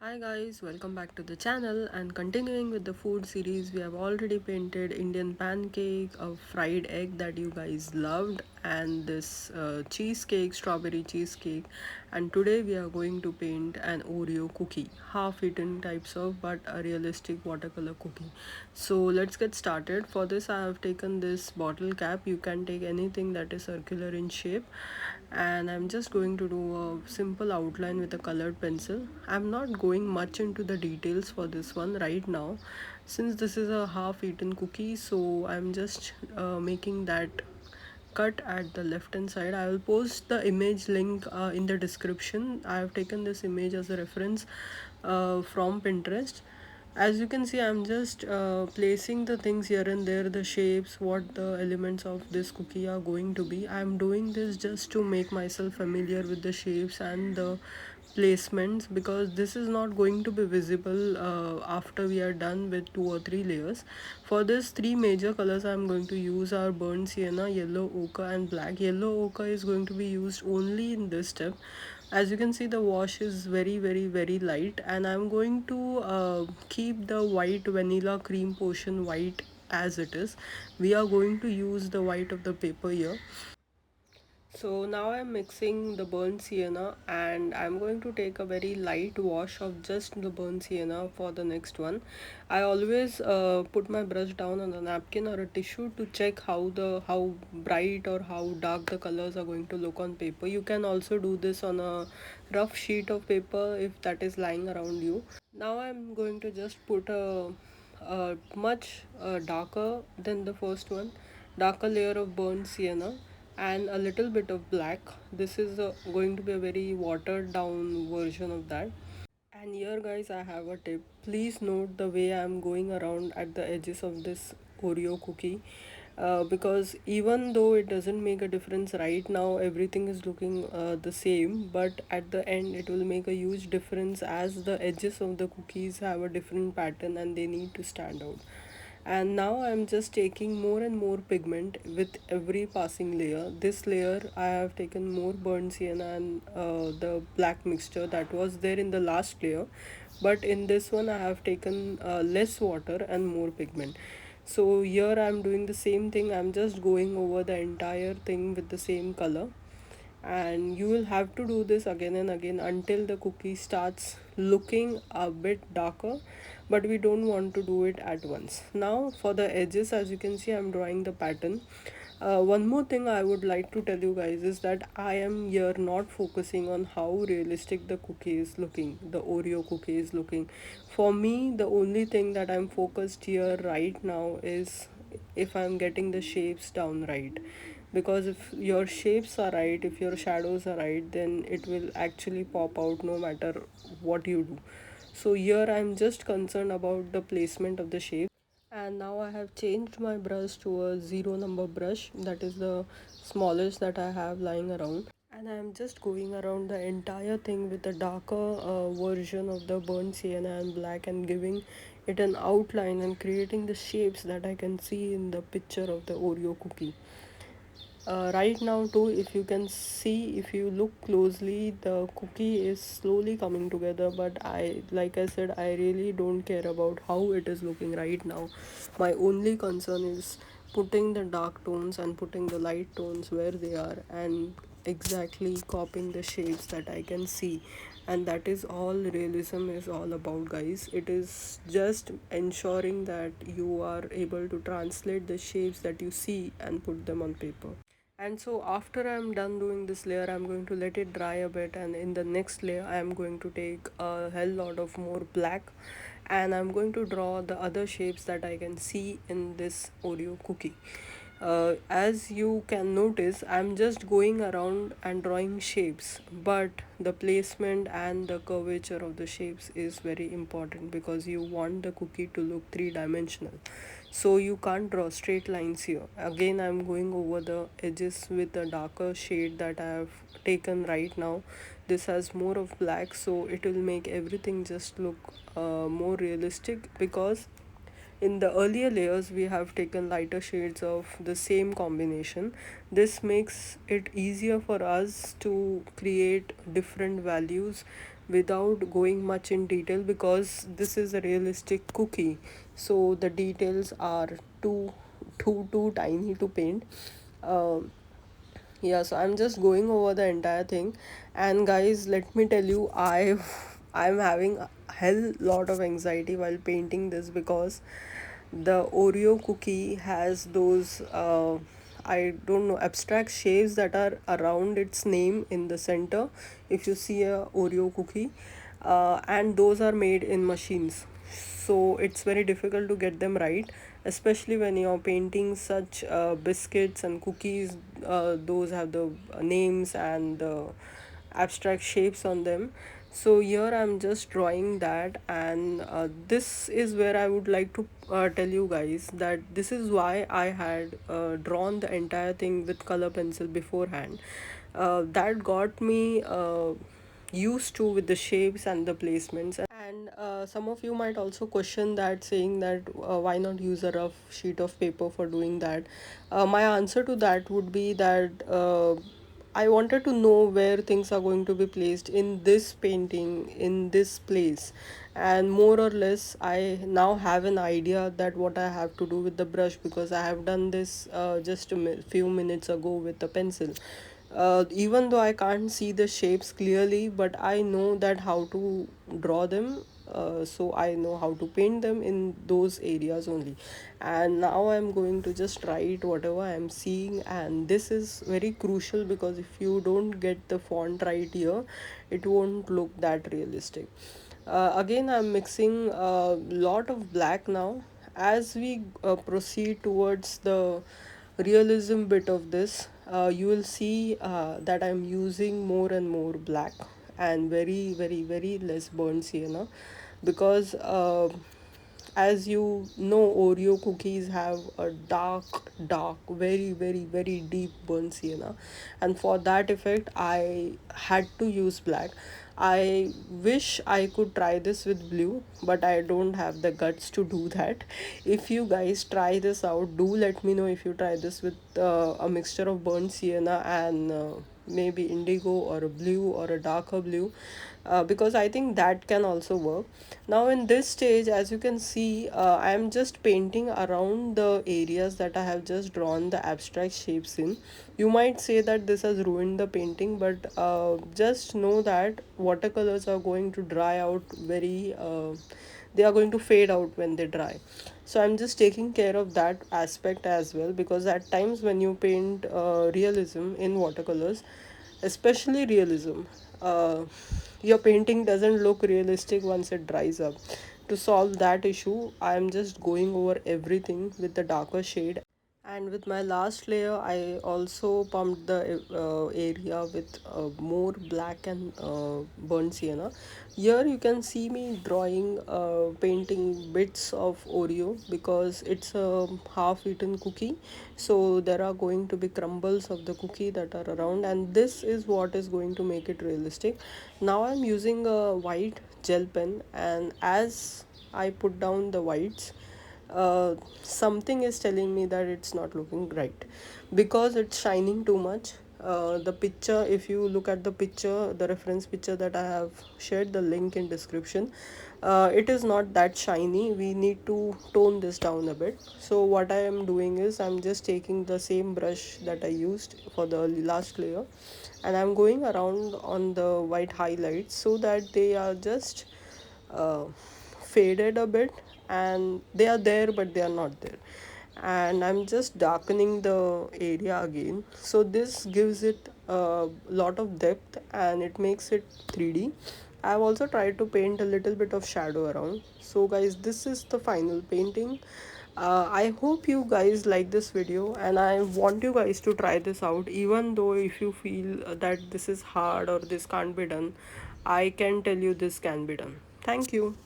Hi guys, welcome back to the channel. And continuing with the food series, we have already painted Indian pancake, a fried egg that you guys loved, and this cheesecake, strawberry cheesecake. And today we are going to paint an Oreo cookie, half eaten types of, but a realistic watercolor cookie. So let's get started. For this I have taken this bottle cap. You can take anything that is circular in shape, and I'm just going to do a simple outline with a colored pencil. I'm not going much into the details for this one right now, since this is a half eaten cookie, so I'm just making that cut at the left hand side. I will post the image link in the description. I have taken this image as a reference from Pinterest. As you can see, I'm just placing the things here and there, the shapes, what the elements of this cookie are going to be. I'm doing this just to make myself familiar with the shapes and the placements, because this is not going to be visible after we are done with 2 or 3 layers. For this, three major colors I'm going to use are burnt sienna, yellow ochre and black. Yellow ochre is going to be used only in this step. As you can see, the wash is very light, and I'm going to keep the white vanilla cream portion white as it is. We are going to use the white of the paper here. So now I'm mixing the burnt sienna, and I'm going to take a very light wash of just the burnt sienna for the next one. I always put my brush down on a napkin or a tissue to check how bright or how dark the colors are going to look on paper. You can also do this on a rough sheet of paper if that is lying around you. Now I'm going to just put a much darker than the first one, darker layer of burnt sienna and a little bit of black. This is going to be a very watered down version of that. And here guys, I have a tip. Please note the way I'm going around at the edges of this Oreo cookie, because even though it doesn't make a difference right now, everything is looking the same, but at the end it will make a huge difference as the edges of the cookies have a different pattern and they need to stand out. And now I'm just taking more and more pigment with every passing layer. This layer I have taken more burnt sienna and the black mixture that was there in the last layer, but in this one I have taken less water and more pigment. So here I'm doing the same thing. I'm just going over the entire thing with the same color, and you will have to do this again and again until the cookie starts looking a bit darker, but we don't want to do it at once. Now for the edges, as you can see, I'm drawing the pattern. One more thing I would like to tell you guys is that I am here not focusing on how realistic the cookie is looking, the Oreo cookie is looking. For me, the only thing that I'm focused here right now is if I'm getting the shapes down right, because if your shapes are right, if your shadows are right, then it will actually pop out no matter what you do. So here I'm just concerned about the placement of the shape. And now I have changed my brush to a zero number brush, that is the smallest that I have lying around, and I am just going around the entire thing with a darker version of the burnt sienna and black, and giving it an outline and creating the shapes that I can see in the picture of the Oreo cookie. Right now too, if you can see, if you look closely, the cookie is slowly coming together, but like I said, I really don't care about how it is looking right now. My only concern is putting the dark tones and putting the light tones where they are, and exactly copying the shapes that I can see. And that is all realism is all about, guys. It is just ensuring that you are able to translate the shapes that you see and put them on paper. And so after I'm done doing this layer, I'm going to let it dry a bit, and in the next layer I'm going to take a hell lot of more black, and I'm going to draw the other shapes that I can see in this Oreo cookie. As you can notice, I'm just going around and drawing shapes, but the placement and the curvature of the shapes is very important, because you want the cookie to look three-dimensional. So you can't draw straight lines here. Again, I'm going over the edges with a darker shade that I have taken right now. This has more of black, so it will make everything just look more realistic, because in the earlier layers we have taken lighter shades of the same combination. This makes it easier for us to create different values without going much in detail because this is a realistic cookie, so the details are too tiny to paint. um yeah, so I'm just going over the entire thing. And guys, let me tell you, I'm having a hell lot of anxiety while painting this because the Oreo cookie has those I don't know, abstract shapes that are around its name in the center. If you see a Oreo cookie, and those are made in machines, so it's very difficult to get them right, especially when you're painting such biscuits and cookies. Those have the names and the abstract shapes on them. So here I'm just drawing that, and this is where I would like to tell you guys that this is why I had drawn the entire thing with color pencil beforehand. That got me used to with the shapes and the placements. And some of you might also question that, saying that why not use a rough sheet of paper for doing that. My answer to that would be that I wanted to know where things are going to be placed in this painting, in this place. And more or less, I now have an idea that what I have to do with the brush, because I have done this just a few minutes ago with the pencil. Even though I can't see the shapes clearly, but I know that how to draw them. So I know how to paint them in those areas only. And now I'm going to just write whatever I'm seeing, and this is very crucial because if you don't get the font right here, it won't look that realistic. Again, I'm mixing a lot of black now. As we proceed towards the realism bit of this, you will see that I'm using more and more black and very less burnt sienna, because as you know, Oreo cookies have a dark, very deep burnt sienna, and for that effect, I had to use black. I wish I could try this with blue, but I don't have the guts to do that. If you guys try this out, do let me know if you try this with a mixture of burnt sienna and maybe indigo or a blue or a darker blue, because I think that can also work. Now, in this stage, as you can see, I am just painting around the areas that I have just drawn the abstract shapes in. You might say that this has ruined the painting, but just know that watercolors are going to dry out they are going to fade out when they dry. So I'm just taking care of that aspect as well, because at times when you paint realism in watercolors, especially realism, your painting doesn't look realistic once it dries up. To solve that issue, I am just going over everything with the darker shade. And with my last layer, I also pumped the area with more black and burnt sienna. Here you can see me drawing, painting bits of Oreo because it's a half-eaten cookie. So there are going to be crumbles of the cookie that are around, and this is what is going to make it realistic. Now I'm using a white gel pen, and as I put down the whites, something is telling me that it's not looking right because it's shining too much. The picture, if you look at the picture, the reference picture that I have shared the link in description, it is not that shiny. We need to tone this down a bit. So what I am doing is I'm just taking the same brush that I used for the last layer, and I'm going around on the white highlights so that they are just uh, faded a bit, and they are there but they are not there. And I'm just darkening the area again, so this gives it a lot of depth and it makes it 3D. I've also tried to paint a little bit of shadow around. So guys, this is the final painting. I hope you guys like this video, and I want you guys to try this out. Even though if you feel that this is hard or this can't be done, I can tell you this can be done. Thank you.